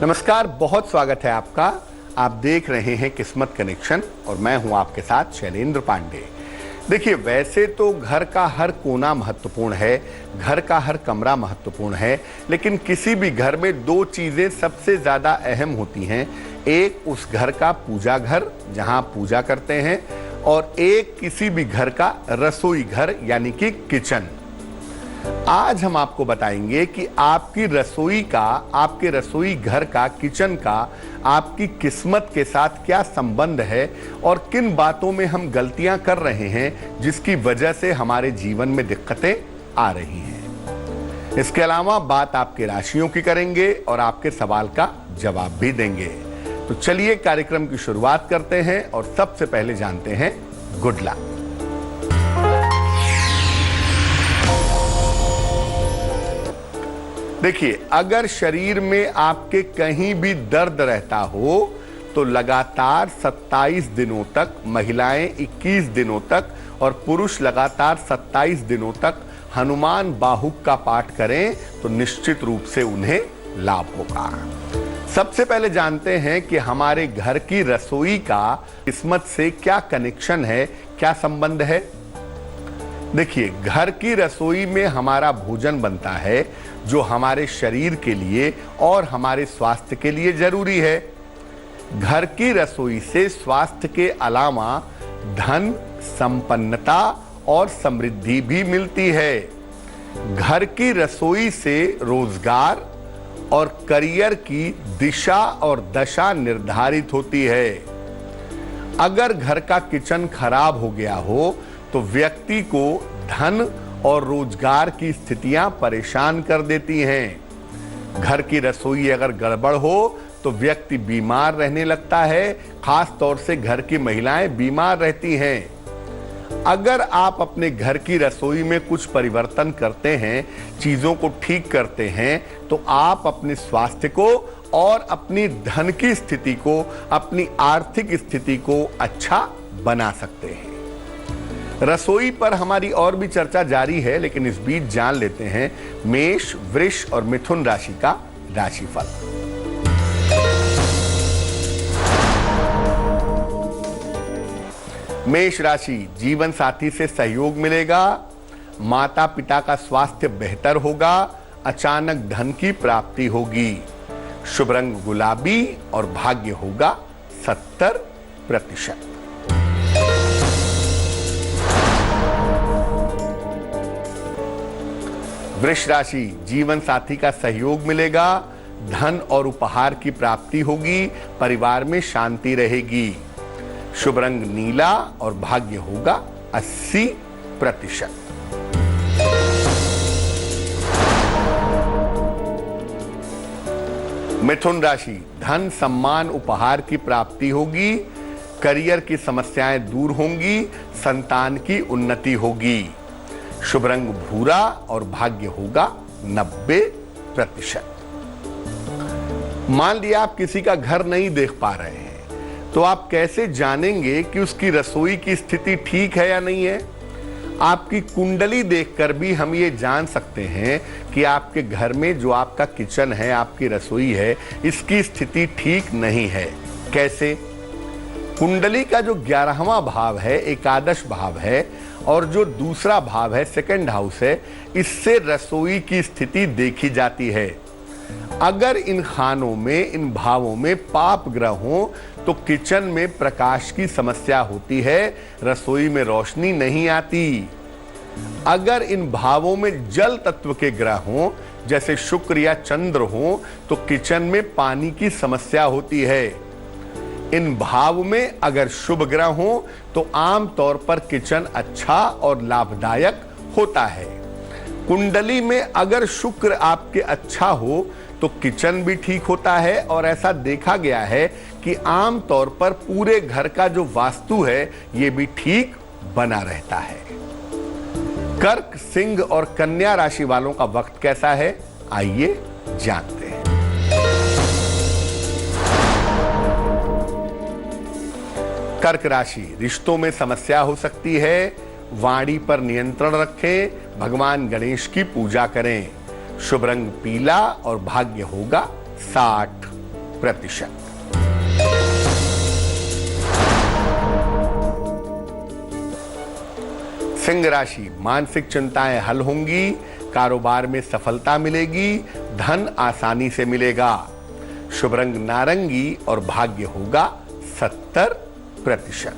नमस्कार, बहुत स्वागत है आपका। आप देख रहे हैं किस्मत कनेक्शन और मैं हूं आपके साथ शैलेंद्र पांडे। देखिए, वैसे तो घर का हर कोना महत्वपूर्ण है, घर का हर कमरा महत्वपूर्ण है, लेकिन किसी भी घर में दो चीजें सबसे ज्यादा अहम होती हैं। एक उस घर का पूजा घर जहां पूजा करते हैं, और एक किसी भी घर का रसोई घर यानी कि किचन। आज हम आपको बताएंगे कि आपकी रसोई का, आपके रसोई घर का, किचन का आपकी किस्मत के साथ क्या संबंध है और किन बातों में हम गलतियां कर रहे हैं जिसकी वजह से हमारे जीवन में दिक्कतें आ रही हैं। इसके अलावा बात आपके राशियों की करेंगे और आपके सवाल का जवाब भी देंगे। तो चलिए कार्यक्रम की शुरुआत करते हैं और सबसे पहले जानते हैं गुड लक। देखिए, अगर शरीर में आपके कहीं भी दर्द रहता हो तो लगातार 27 दिनों तक, महिलाएं 21 दिनों तक और पुरुष लगातार 27 दिनों तक हनुमान बाहुक का पाठ करें तो निश्चित रूप से उन्हें लाभ होगा। सबसे पहले जानते हैं कि हमारे घर की रसोई का किस्मत से क्या कनेक्शन है, क्या संबंध है। देखिए, घर की रसोई में हमारा भोजन बनता है जो हमारे शरीर के लिए और हमारे स्वास्थ्य के लिए जरूरी है। घर की रसोई से स्वास्थ्य के अलावा धन, संपन्नता और समृद्धि भी मिलती है। घर की रसोई से रोजगार और करियर की दिशा और दशा निर्धारित होती है। अगर घर का किचन खराब हो गया हो तो व्यक्ति को धन और रोजगार की स्थितियां परेशान कर देती हैं। घर की रसोई अगर गड़बड़ हो तो व्यक्ति बीमार रहने लगता है, खास तौर से घर की महिलाएं बीमार रहती हैं। अगर आप अपने घर की रसोई में कुछ परिवर्तन करते हैं, चीजों को ठीक करते हैं, तो आप अपने स्वास्थ्य को और अपनी धन की स्थिति को, अपनी आर्थिक स्थिति को अच्छा बना सकते हैं। रसोई पर हमारी और भी चर्चा जारी है, लेकिन इस बीच जान लेते हैं मेष, वृष और मिथुन राशि का राशिफल। मेष राशि, जीवन साथी से सहयोग मिलेगा, माता पिता का स्वास्थ्य बेहतर होगा, अचानक धन की प्राप्ति होगी। शुभ रंग गुलाबी और भाग्य होगा 70%। वृष राशि, जीवन साथी का सहयोग मिलेगा, धन और उपहार की प्राप्ति होगी, परिवार में शांति रहेगी। शुभ रंग नीला और भाग्य होगा 80%। मिथुन राशि, धन, सम्मान, उपहार की प्राप्ति होगी, करियर की समस्याएं दूर होंगी, संतान की उन्नति होगी। शुभ रंग भूरा और भाग्य होगा 90%। मान लिया आप किसी का घर नहीं देख पा रहे हैं, तो आप कैसे जानेंगे कि उसकी रसोई की स्थिति ठीक है या नहीं है? आपकी कुंडली देखकर भी हम ये जान सकते हैं कि आपके घर में जो आपका किचन है, आपकी रसोई है, इसकी स्थिति ठीक नहीं है। कैसे? कुंडली का जो 11वां भाव है, एकादश भाव है, और जो दूसरा भाव है, सेकंड हाउस है, इससे रसोई की स्थिति देखी जाती है। अगर इन खानों में, इन भावों में पाप ग्रह हो तो किचन में प्रकाश की समस्या होती है, रसोई में रोशनी नहीं आती। अगर इन भावों में जल तत्व के ग्रह हों, जैसे शुक्र या चंद्र हो, तो किचन में पानी की समस्या होती है। इन भाव में अगर शुभ ग्रह हो तो आम तौर पर किचन अच्छा और लाभदायक होता है। कुंडली में अगर शुक्र आपके अच्छा हो तो किचन भी ठीक होता है, और ऐसा देखा गया है कि आम तौर पर पूरे घर का जो वास्तु है ये भी ठीक बना रहता है। कर्क, सिंह और कन्या राशि वालों का वक्त कैसा है, आइए जानते हैं। कर्क राशि, रिश्तों में समस्या हो सकती है, वाणी पर नियंत्रण रखें, भगवान गणेश की पूजा करें। शुभ रंग पीला और भाग्य होगा 60। सिंह राशि, मानसिक चिंताएं हल होंगी, कारोबार में सफलता मिलेगी, धन आसानी से मिलेगा। शुभ रंग नारंगी और भाग्य होगा 70%।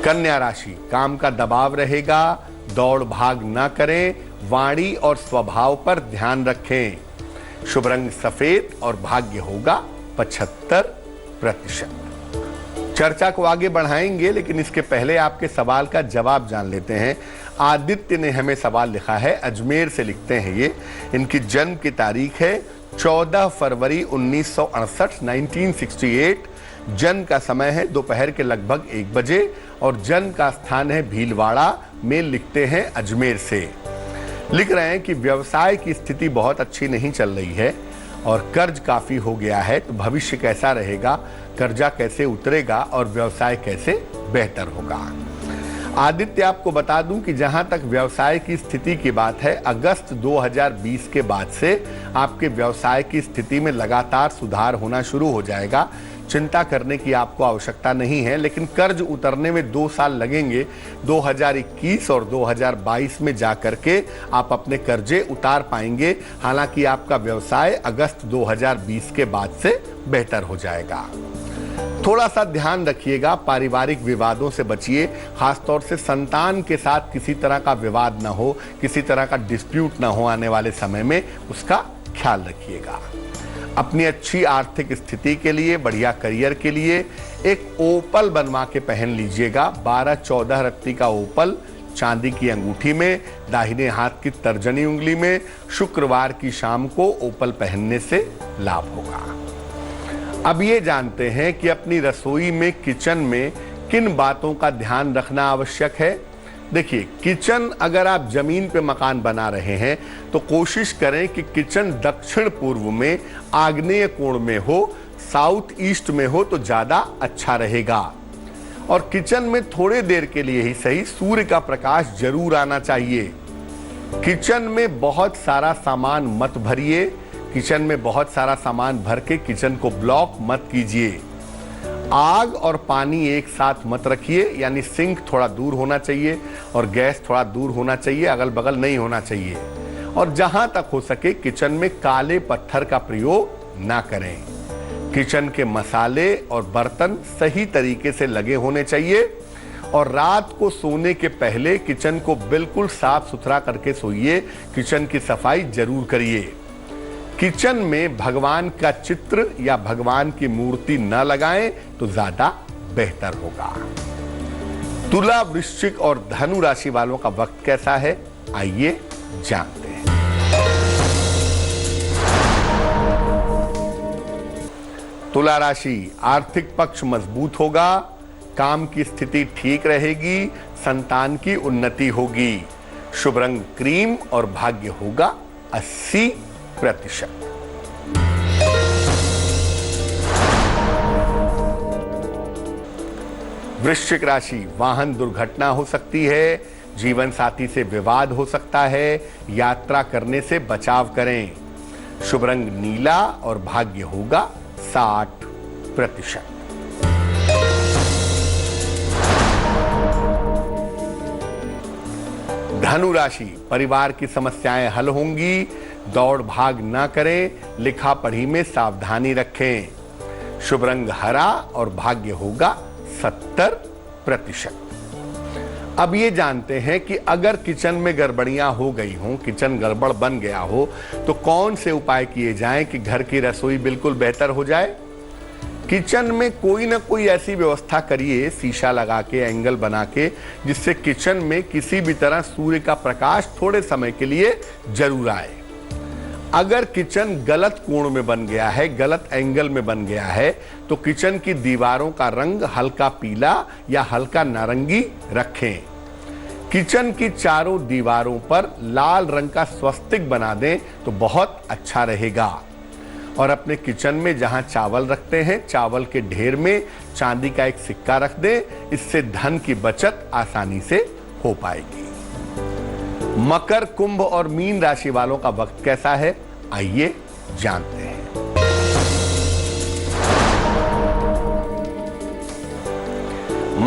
कन्या राशि, काम का दबाव रहेगा, दौड़ भाग ना करें, वाणी और स्वभाव पर ध्यान रखें। शुभ रंग सफेद और भाग्य होगा 75%। चर्चा को आगे बढ़ाएंगे, लेकिन इसके पहले आपके सवाल का जवाब जान लेते हैं। आदित्य ने हमें सवाल लिखा है, अजमेर से लिखते हैं ये। इनकी जन्म की तारीख है 14 फरवरी 1968, 1968। जन्म का समय है दोपहर के लगभग 1 बजे और जन्म का स्थान है भीलवाड़ा में। लिखते हैं अजमेर से। लिख रहे हैं कि व्यवसाय की स्थिति बहुत अच्छी नहीं चल रही है और कर्ज काफी हो गया है, तो भविष्य कैसा रहेगा, कर्जा कैसे उतरेगा और व्यवसाय कैसे बेहतर होगा। आदित्य, आपको बता दूं कि जहां तक व्यवसाय की स्थिति की बात है, अगस्त 2020 के बाद से आपके व्यवसाय की स्थिति में लगातार सुधार होना शुरू हो जाएगा। चिंता करने की आपको आवश्यकता नहीं है, लेकिन कर्ज उतरने में 2 साल लगेंगे। 2021 और 2022 में जाकर के आप अपने कर्जे उतार पाएंगे। हालांकि आपका व्यवसाय अगस्त 2020 के बाद से बेहतर हो जाएगा। थोड़ा सा ध्यान रखिएगा, पारिवारिक विवादों से बचिए, खासतौर से संतान के साथ किसी तरह का विवाद ना हो, किसी तरह का डिस्प्यूट ना हो आने वाले समय में, उसका ख्याल रखिएगा। अपनी अच्छी आर्थिक स्थिति के लिए, बढ़िया करियर के लिए एक ओपल बनवा के पहन लीजिएगा। 12-14 रत्ती का ओपल चांदी की अंगूठी में, दाहिने हाथ की तर्जनी उंगली में, शुक्रवार की शाम को ओपल पहनने से लाभ होगा। अब ये जानते हैं कि अपनी रसोई में, किचन में किन बातों का ध्यान रखना आवश्यक है। देखिए, किचन अगर आप जमीन पे मकान बना रहे हैं तो कोशिश करें कि किचन दक्षिण पूर्व में, आग्नेय कोण में हो, साउथ ईस्ट में हो तो ज्यादा अच्छा रहेगा। और किचन में थोड़े देर के लिए ही सही सूर्य का प्रकाश जरूर आना चाहिए। किचन में बहुत सारा सामान मत भरिए, किचन में बहुत सारा सामान भर के किचन को ब्लॉक मत कीजिए। आग और पानी एक साथ मत रखिए, यानी सिंक थोड़ा दूर होना चाहिए और गैस थोड़ा दूर होना चाहिए, अगल बगल नहीं होना चाहिए। और जहां तक हो सके किचन में काले पत्थर का प्रयोग ना करें। किचन के मसाले और बर्तन सही तरीके से लगे होने चाहिए और रात को सोने के पहले किचन को बिल्कुल साफ सुथरा करके सोइए। किचन की सफाई जरूर करिए। किचन में भगवान का चित्र या भगवान की मूर्ति न लगाएं तो ज्यादा बेहतर होगा। तुला, वृश्चिक और धनु राशि वालों का वक्त कैसा है, आइए जानते हैं। तुला राशि, आर्थिक पक्ष मजबूत होगा, काम की स्थिति ठीक रहेगी, संतान की उन्नति होगी। शुभ रंग क्रीम और भाग्य होगा 80%। वृश्चिक राशि, वाहन दुर्घटना हो सकती है, जीवन साथी से विवाद हो सकता है, यात्रा करने से बचाव करें। शुभ रंग नीला और भाग्य होगा 60%। धनु राशि, परिवार की समस्याएं हल होंगी, दौड़ भाग ना करें, लिखा पढ़ी में सावधानी रखें। शुभ रंग हरा और भाग्य होगा 70%। अब ये जानते हैं कि अगर किचन में गड़बड़ियां हो गई हों, किचन गड़बड़ बन गया हो, तो कौन से उपाय किए जाएं कि घर की रसोई बिल्कुल बेहतर हो जाए। किचन में कोई ना कोई ऐसी व्यवस्था करिए, शीशा लगा के, एंगल बना के, जिससे किचन में किसी भी तरह सूर्य का प्रकाश थोड़े समय के लिए जरूर आए। अगर किचन गलत कोण में बन गया है, गलत एंगल में बन गया है, तो किचन की दीवारों का रंग हल्का पीला या हल्का नारंगी रखें। किचन की चारों दीवारों पर लाल रंग का स्वस्तिक बना दें तो बहुत अच्छा रहेगा। और अपने किचन में जहां चावल रखते हैं, चावल के ढेर में चांदी का एक सिक्का रख दें, इससे धन की बचत आसानी से हो पाएगी। मकर, कुंभ और मीन राशि वालों का वक्त कैसा है, आइए जानते हैं।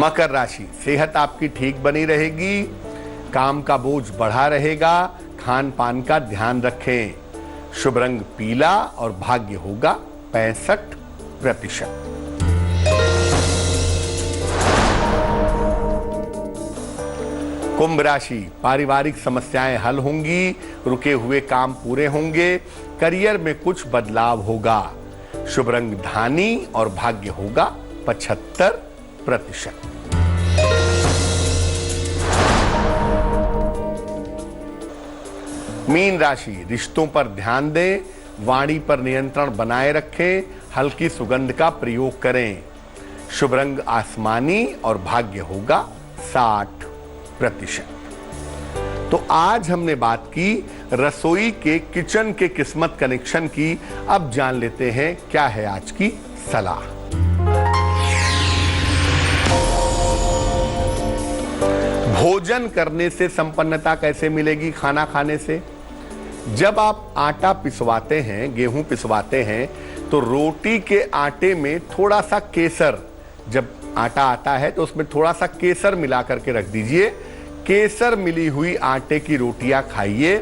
मकर राशि, सेहत आपकी ठीक बनी रहेगी, काम का बोझ बढ़ा रहेगा, खान पान का ध्यान रखें। शुभ रंग पीला और भाग्य होगा 65%। कुंभ राशि, पारिवारिक समस्याएं हल होंगी, रुके हुए काम पूरे होंगे, करियर में कुछ बदलाव होगा। शुभ रंग धानी और भाग्य होगा 75%। मीन राशि, रिश्तों पर ध्यान दें, वाणी पर नियंत्रण बनाए रखें, हल्की सुगंध का प्रयोग करें। शुभ रंग आसमानी और भाग्य होगा 60%। तो आज हमने बात की रसोई के, किचन के किस्मत कनेक्शन की। अब जान लेते हैं क्या है आज की सलाह। भोजन करने से संपन्नता कैसे मिलेगी? खाना खाने से। जब आप आटा पिसवाते हैं, गेहूं पिसवाते हैं, तो रोटी के आटे में थोड़ा सा केसर, जब आटा आता है तो उसमें थोड़ा सा केसर मिला करके रख दीजिए। केसर मिली हुई आटे की रोटियां खाइए,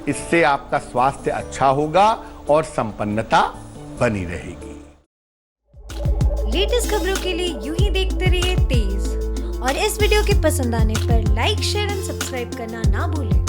इससे आपका स्वास्थ्य अच्छा होगा और संपन्नता बनी रहेगी। लेटेस्ट खबरों के लिए यूं ही देखते रहिए तेज, और इस वीडियो के पसंद आने पर लाइक, शेयर एंड सब्सक्राइब करना ना भूलें।